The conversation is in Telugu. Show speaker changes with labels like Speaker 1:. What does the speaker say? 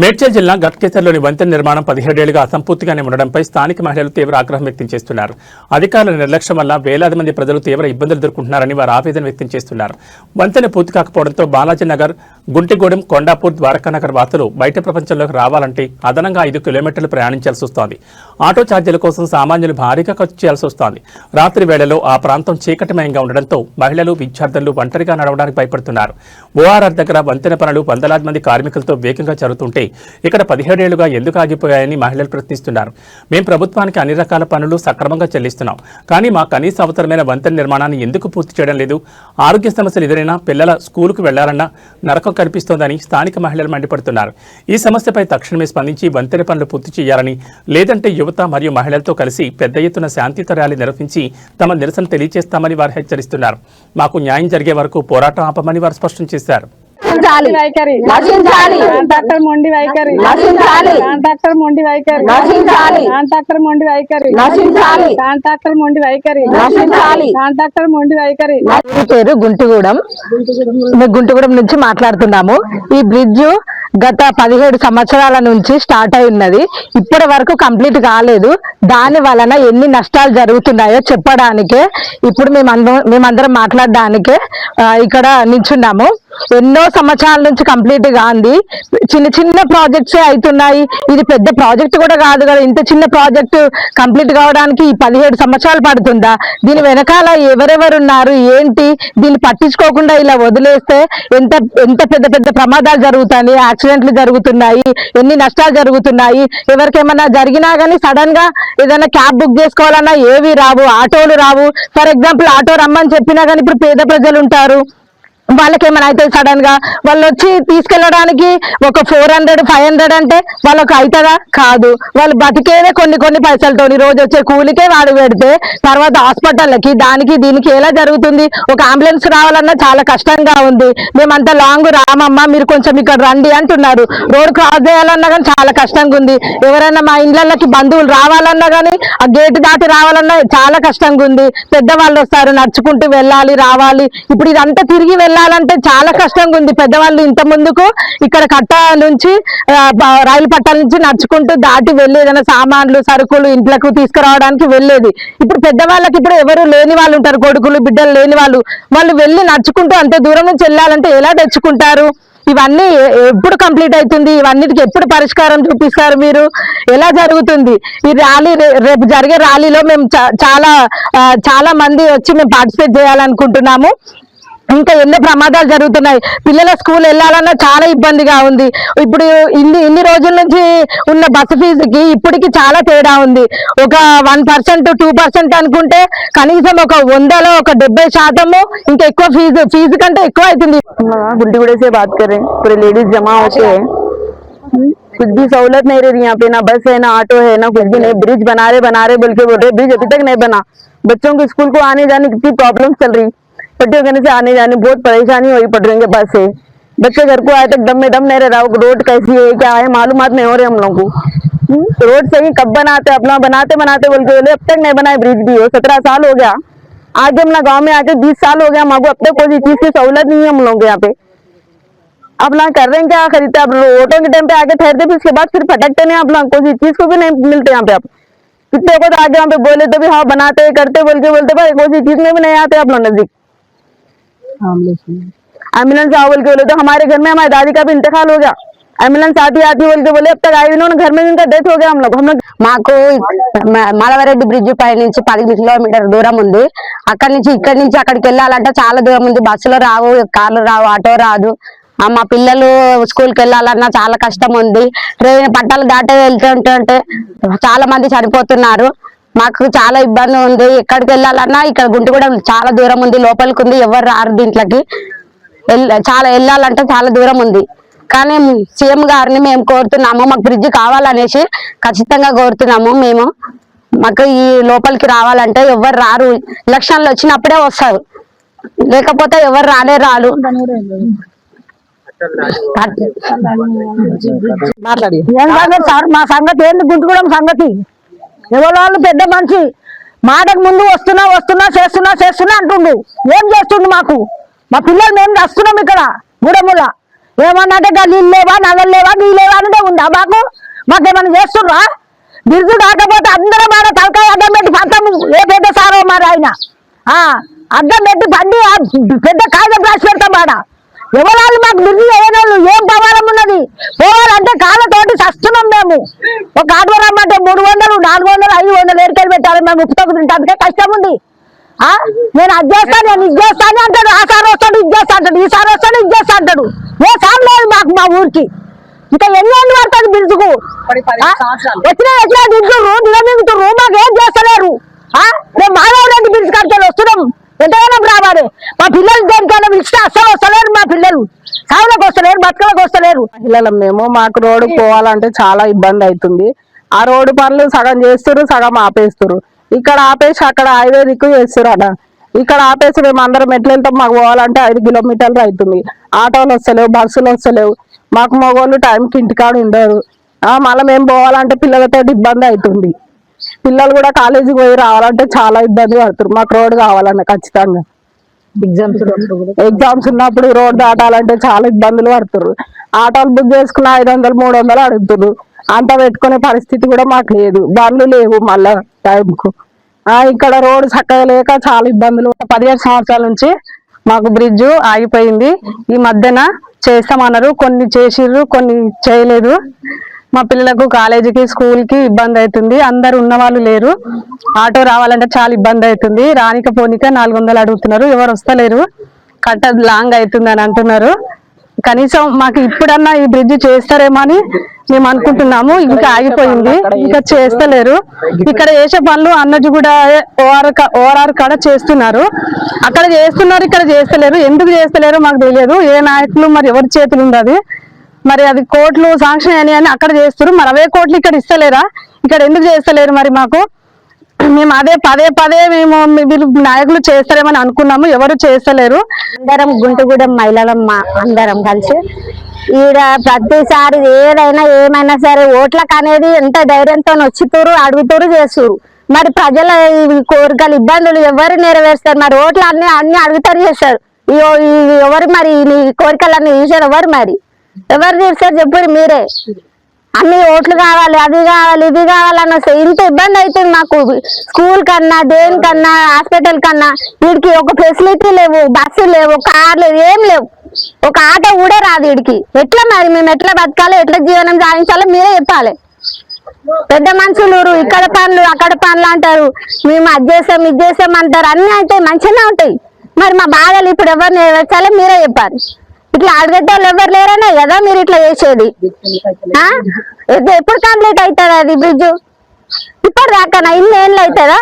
Speaker 1: మేడ్చల్ జిల్లా గట్కేసర్లోని వంతెన నిర్మాణం 17 ఏళ్లుగా అసంపూర్తిగానే ఉండడంపై స్థానిక మహిళలు తీవ్ర ఆగ్రహం వ్యక్తం చేస్తున్నారు. అధికారుల నిర్లక్ష్యం వల్ల వేలాది మంది ప్రజలు తీవ్ర ఇబ్బందులు ఎదుర్కొంటున్నారని వారు ఆవేదన వ్యక్తం చేస్తున్నారు. వంతెన పూర్తి కాకపోవడంతో బాలాజీనగర్, గుంటిగూడెం, కొండాపూర్, ద్వారకానగర్ వాసులు బయట ప్రపంచంలోకి రావాలంటే అదనంగా 5 కిలోమీటర్లు ప్రయాణించాల్సి వస్తోంది. ఆటో ఛార్జీల కోసం సామాన్యులు భారీగా ఖర్చు చేయాల్సి వస్తోంది. రాత్రి వేళలో ఆ ప్రాంతం చీకటిమయంగా ఉండడంతో మహిళలు, విద్యార్థులు ఒంటరిగా నడవడానికి భయపడుతున్నారు. ఓఆర్ఆర్ దగ్గర వంతెన పనులు వందలాది మంది కార్మికులతో వేగంగా జరుగుతుంటే ఇక్కడ 17 ఏళ్లుగా ఎందుకు ఆగిపోయాయని మహిళలు ప్రశ్నిస్తున్నారు. మేం ప్రభుత్వానికి అన్ని రకాల పనులు సక్రమంగా చెల్లిస్తున్నాం, కానీ మా కనీస అవసరమైన వంతెన నిర్మాణాన్ని ఎందుకు పూర్తి చేయడం లేదు? ఆరోగ్య సమస్యలు ఎదురైనా పిల్లల స్కూలుకు వెళ్లాలన్నా నరకం కనిపిస్తోందని స్థానిక మహిళలు మండిపడుతున్నారు. ఈ సమస్యపై తక్షణమే స్పందించి వంతెన పనులు పూర్తి చేయాలని, లేదంటే యువత మరియు మహిళలతో కలిసి పెద్ద ఎత్తున శాంతియుత ర్యాలీ నిర్వహించి తమ నిరసన తెలియజేస్తామని వారు హెచ్చరిస్తున్నారు. మాకు న్యాయం జరిగే వరకు పోరాటం ఆపమని వారు స్పష్టం చేశారు.
Speaker 2: కాంట్రాక్టర్ మొండి వైఖరి, కాంట్రాక్టర్ మొండి వైఖరి, కాంట్రాక్టర్ మొండి వైఖరి, కాంట్రాక్టర్ మొండి వైఖరి, కాంట్రాక్టర్ మొండి వైఖరి.
Speaker 3: పేరు గుంటిగూడెం. గుంటిగూడెం నుంచి మాట్లాడుతున్నాము. ఈ బ్రిడ్జ్ గత 17 సంవత్సరాల నుంచి స్టార్ట్ అయి ఉన్నది. ఇప్పటి వరకు కంప్లీట్ కాలేదు. దాని వలన ఎన్ని నష్టాలు జరుగుతున్నాయో చెప్పడానికే ఇప్పుడు మేమందరం మాట్లాడడానికే ఇక్కడ నిల్చున్నాము. ఎన్నో సంవత్సరాల నుంచి కంప్లీట్ కాంది. చిన్న చిన్న ప్రాజెక్ట్సే అవుతున్నాయి. ఇది పెద్ద ప్రాజెక్ట్ కూడా కాదు కదా. ఇంత చిన్న ప్రాజెక్టు కంప్లీట్ కావడానికి 17 సంవత్సరాలు పడుతుందా? దీని వెనకాల ఎవరెవరు ఉన్నారు, ఏంటి? దీన్ని పట్టించుకోకుండా ఇలా వదిలేస్తే ఎంత ఎంత పెద్ద పెద్ద ప్రమాదాలు జరుగుతాయి, యాక్సిడెంట్లు జరుగుతున్నాయి, ఎన్ని నష్టాలు జరుగుతున్నాయి. ఎవరికేమన్నా జరిగినా కానీ సడన్ గా ఏదైనా క్యాబ్ బుక్ చేసుకోవాలన్నా ఏవి రావు, ఆటోలు రావు. ఫర్ ఎగ్జాంపుల్ ఆటో రమ్మని చెప్పినా కానీ ఇప్పుడు పేద ప్రజలు ఉంటారు, వాళ్ళకి ఏమైనా అయితే సడన్ గా వాళ్ళు వచ్చి తీసుకెళ్ళడానికి ఒక 400-500 అంటే వాళ్ళకి అవుతుందా? కాదు. వాళ్ళు బతికేదే కొన్ని పైసలతో రోజు వచ్చే కూలికే వాడు పెడితే తర్వాత హాస్పిటల్కి దానికి దీనికి ఎలా జరుగుతుంది? ఒక అంబులెన్స్ రావాలన్నా చాలా కష్టంగా ఉంది. మేమంతా లాంగ్ రామమ్మ, మీరు కొంచెం ఇక్కడ రండి అంటున్నారు. రోడ్ క్రాస్ చేయాలన్నా కానీ చాలా కష్టంగా ఉంది. ఎవరైనా మా ఇండ్లకి బంధువులు రావాలన్నా కానీ ఆ గేటు దాటి రావాలన్నా చాలా కష్టంగా ఉంది. పెద్దవాళ్ళు వస్తారు, నడుచుకుంటూ వెళ్ళాలి, రావాలి. ఇప్పుడు ఇదంతా తిరిగి వెళ్ళాలంటే చాలా కష్టంగా ఉంది. పెద్దవాళ్ళు ఇంత ముందుకు ఇక్కడ కట్ట నుంచి రైలు పట్టాల నుంచి నడుచుకుంటూ దాటి వెళ్ళి ఏదైనా సామాన్లు, సరుకులు ఇంట్లోకి తీసుకురావడానికి వెళ్ళేది. ఇప్పుడు పెద్దవాళ్ళకి ఇప్పుడు ఎవరు లేని వాళ్ళు ఉంటారు, కొడుకులు, బిడ్డలు లేని వాళ్ళు వెళ్ళి నడుచుకుంటూ అంత దూరం నుంచి వెళ్ళాలంటే ఎలా తెచ్చుకుంటారు? ఇవన్నీ ఎప్పుడు కంప్లీట్ అవుతుంది? ఇవన్నిటికి ఎప్పుడు పరిష్కారం చూపిస్తారు మీరు? ఎలా జరుగుతుంది ఈ ర్యాలీ? రేపు జరిగే ర్యాలీలో మేము చాలా మంది వచ్చి మేము పార్టిసిపేట్ చేయాలనుకుంటున్నాము. ఇంకా ఎన్నో ప్రమాదాలు జరుగుతున్నాయి. పిల్లల స్కూల్ వెళ్ళాలన్నా చాలా ఇబ్బందిగా ఉంది. ఇప్పుడు ఇన్ని రోజుల నుంచి ఉన్న బస్సు ఫీజుకి ఇప్పటికి చాలా తేడా ఉంది. ఒక 1%, 2% అనుకుంటే కనీసం ఒక 100లో ఒక 70% ఇంకా ఎక్కువ ఫీజు కంటే ఎక్కువ అవుతుంది.
Speaker 2: गुंटीगुड़े से बात कर रहे हैं, पूरे लेडीज जमा होते हैं, कुछ भी सहूलत नहीं रही यहाँ पे, ना बस है ना ऑटो है ना कुछ भी नहीं. ब्रिज बना रहे बोल के बोल रहे, ब्रिज अभी तक नहीं बना. बच्चों को स्कूल को आने जाने कितनी प्रॉब्लम चल रही, पट्टियों करने से आने जाने बहुत परेशानी हुई पड़ रही है बस से. बच्चे घर को आए तक दम में दम नहीं रह रहा. रोड कैसी है क्या है मालूमात नहीं हो रहे हम लोग को. रोड सही कब बनाते, अपना बनाते बोल के बोले अब तक नहीं बनाए. ब्रिज भी हो 17 साल हो गया, आगे अपना गांव में आके 20 साल हो गया हमको, अब तक कोई चीज की सहूलत नहीं है हम लोग यहाँ पे. अब ना कर रहे हैं क्या खरीदते, अब ऑटो के टाइम पे आके ठहरते, फिर उसके बाद फिर फटकते नहीं. आप लोग कोई चीज को भी नहीं मिलते यहाँ पे. आप कितने को तो आगे वहाँ पे बोले तो भी हाँ बनाते करते बोल के बोलते भाई कोई चीज में भी नहीं आते आप लोग नजदीक. एम्बुलेंस आओ बोल के बोले तो हमारे घर में हमारी दादी का भी इंतकाल हो गया. एम्बुलेंस आती बोल के बोले अब तक आई उन्होंने घर में उनका डेथ हो गया. हम लोग
Speaker 3: మాకు మాధవరెడ్డి బ్రిడ్జ్ పై నుంచి 10 కిలోమీటర్ల దూరం ఉంది. అక్కడి నుంచి ఇక్కడి నుంచి అక్కడికి వెళ్ళాలంటే చాలా దూరం ఉంది. బస్సులు రావు, కార్లు రావు, ఆటో రాదు. మా పిల్లలు స్కూల్కి వెళ్ళాలన్నా చాలా కష్టం ఉంది. ట్రైన్ పట్టాలు దాటే వెళ్తుంటే చాలా మంది చనిపోతున్నారు. మాకు చాలా ఇబ్బంది ఉంది. ఎక్కడికి వెళ్ళాలన్నా ఇక్కడ గుంటిగూడెం చాలా దూరం ఉంది, లోపలికి ఉంది, ఎవరు రారు దీంట్లోకి. చాలా వెళ్ళాలంటే చాలా దూరం ఉంది. కానీ సీఎం గారిని మేము కోరుతున్నాము, మాకు బ్రిడ్జ్ కావాలనేసి ఖచ్చితంగా కోరుతున్నాము. మేము మాకు ఈ లోపలికి రావాలంటే ఎవరు రారు. ఎలక్షన్లు వచ్చినప్పుడే వస్తారు, లేకపోతే ఎవరు రారు.
Speaker 2: సార్ మా సంగతి ఏంటి? గుంటుగూడెం సంగతి ఎవరు పెద్ద మనిషి మాటకు ముందు వస్తున్నా చేస్తున్నా అంటుండు. ఏం చేస్తుండు? మా పిల్లలు మేము వస్తున్నాం ఇక్కడ గూడెముల ఏమన్నా అంటే నీళ్ళు లేవా, నగలు లేవా, నీ లేవా అంటే
Speaker 3: ఉందా మాకేమైనా చేస్తుండ్రా? బిరుదు కాకపోతే అందరం ఆడ తలకాయ అద్దం పెట్టి పంతము ఏ పెద్ద సారో మరి ఆయన అద్దం పెట్టి పండి పెద్ద కాగితం రాసి పెడతాం ఆడ. ఎవరాళ్ళు మాకు బిరుదు వేయనోళ్ళు ఏం పవాలం ఉన్నది? పోవాలంటే కాళ్ళతోటి చస్తున్నాం మేము. ఒక ఆటో రమ్మంటే 300, 400, 500 ఏరికలు పెట్టాలి మేము. ఉప్పుతోకు తింటే కష్టం ఉంది. నేను అది చేస్తాను, నేను ఇది చేస్తాను అంటాడు. ఆ సార్ వస్తాడు, ఇది చేస్తా అంటాడు. ఈ సార్ వస్తాడు, ఇది చేస్తా అంటాడు. ఏ సార్ లేదు మాకు మా ఊరికి. ఇంకా ఎన్ని ఏళ్ళు పడుతుంది బిరుదుకు? వచ్చినా ఎట్లా దిగుతుర్రు, దిగమిగుతుర్రు, మాకు ఏం చేస్తలేరు. మేము మాధవరెడ్డి బిరుదు కడితే వస్తున్నాం, ఎంతగానో రావాలి. మా పిల్లలు దేనికైనా పిలిస్తే అస్సలు వస్తలేరు. మా పిల్లలు సాగులకు వస్తలేరు, బతుకలకు వస్తలేరు.
Speaker 2: మహిళలం మేము. మాకు రోడ్డు పోవాలంటే చాలా ఇబ్బంది అవుతుంది. ఆ రోడ్డు పనులు సగం చేస్తున్నారు, సగం ఆపేస్తున్నారు. ఇక్కడ ఆపేసి అక్కడ హైవే దిక్కు చేస్తారు అట. ఇక్కడ ఆపేసి మేము అందరం ఎట్లా వెళ్తాం? మాకు పోవాలంటే 5 కిలోమీటర్లు అవుతుంది. ఆటోలు వస్తలేవు, బస్సులు వస్తలేవు. మాకు మగవాళ్ళు టైంకి ఇంటికాడ ఉండరు. మళ్ళీ మేము పోవాలంటే పిల్లలతో ఇబ్బంది అవుతుంది. పిల్లలు కూడా కాలేజీకి పోయి రావాలంటే చాలా ఇబ్బంది పడుతున్నారు. మాకు రోడ్డు కావాలన్న ఖచ్చితంగా. ఎగ్జామ్స్ ఉన్నప్పుడు రోడ్డు దాటాలంటే చాలా ఇబ్బందులు పడుతున్నారు. ఆటోలు బుక్ చేసుకున్న 500, 300 అడుగుతున్నారు. అంత పెట్టుకునే పరిస్థితి కూడా మాకు లేదు. బండ్లు లేవు మళ్ళా టైంకు. ఇక్కడ రోడ్డు చక్కగా లేక చాలా ఇబ్బందులు.
Speaker 3: 17 సంవత్సరాల నుంచి మాకు బ్రిడ్జ్ ఆగిపోయింది. ఈ మధ్యన చేస్తామన్నారు, కొన్ని చేసిర్రు, కొన్ని చేయలేదు. మా పిల్లలకు కాలేజీకి, స్కూల్కి ఇబ్బంది అవుతుంది. అందరు ఉన్న వాళ్ళు లేరు. ఆటో రావాలంటే చాలా ఇబ్బంది అవుతుంది. రానిక పోనిక 400 అడుగుతున్నారు. ఎవరు వస్తలేరు. కట్ట లాంగ్ అవుతుంది అని అంటున్నారు. కనీసం మాకు ఇప్పుడన్నా ఈ బ్రిడ్జ్ చేస్తారేమో అని మేము అనుకుంటున్నాము. ఇంకా ఆగిపోయింది, ఇంకా చేస్తలేరు. ఇక్కడ చేసే పనులు అన్నట్టు కూడా ఓఆర్ఆర్ కాడ చేస్తున్నారు. అక్కడ చేస్తున్నారు, ఇక్కడ చేస్తలేరు. ఎందుకు చేస్తలేరు మాకు తెలియదు. ఏ నాయకులు మరి ఎవరి చేతులు ఉంది మరి? అది కోట్లు శాంక్షన్ అని అక్కడ చేస్తారు. మరి అవే కోట్లు ఇక్కడ ఇస్తలేరా? ఇక్కడ ఎందుకు చేస్తలేరు మరి? మాకు మేము అదే పదే మేము వీళ్ళు నాయకులు చేస్తారేమని అనుకున్నాము, ఎవరు చేస్తలేరు.
Speaker 4: అందరం గుంటుగూడెం మహిళలం అందరం కలిసి ఈడ ప్రతిసారి ఏమైనా సరే ఓట్లకు అనేది ఎంత ధైర్యంతో వచ్చుతూరు, అడుగుతూరు, చేస్తురు. మరి ప్రజల కోరికలు, ఇబ్బందులు ఎవరు నెరవేరుస్తారు? మరి ఓట్లు అన్ని అడుగుతారు, చేస్తారు. ఎవరు మరి నీ కోరికలన్నీ చూసారు? ఎవరు తీరుస్తారు చెప్పండి మీరే. అన్ని ఓట్లు కావాలి, అది కావాలి, ఇది కావాలన్న ఇంత ఇబ్బంది అవుతుంది మాకు. స్కూల్ కన్నా, దేనికన్నా, హాస్పిటల్ కన్నా వీడికి ఒక ఫెసిలిటీ లేవు, బస్సు లేవు, కార్ లేవు, ఏం లేవు. ఒక ఆటో కూడా రాదు వీడికి. ఎట్లా మరి మేము ఎట్లా బతకాలి, ఎట్లా జీవనం సాగించాలో మీరే చెప్పాలి. పెద్ద మనుషులు ఇక్కడ పనులు అక్కడ పనులు అంటారు, మేము అది చేసాం ఇది చేసాం అంటారు. అన్ని అయితే మంచిగానే ఉంటాయి. మరి మా బాధలు ఇప్పుడు ఎవరు నెరవేర్చాలో మీరే చెప్పాలి. ఇట్లా అడగట్టాలు ఎవరు లేరనే కదా మీరు ఇట్లా చేసేది. ఎప్పుడు కంప్లీట్ అవుతుంది అది బ్రిడ్జ్? ఇప్పుడు దాకా ఇన్ని ఏళ్ళు అవుతుందా?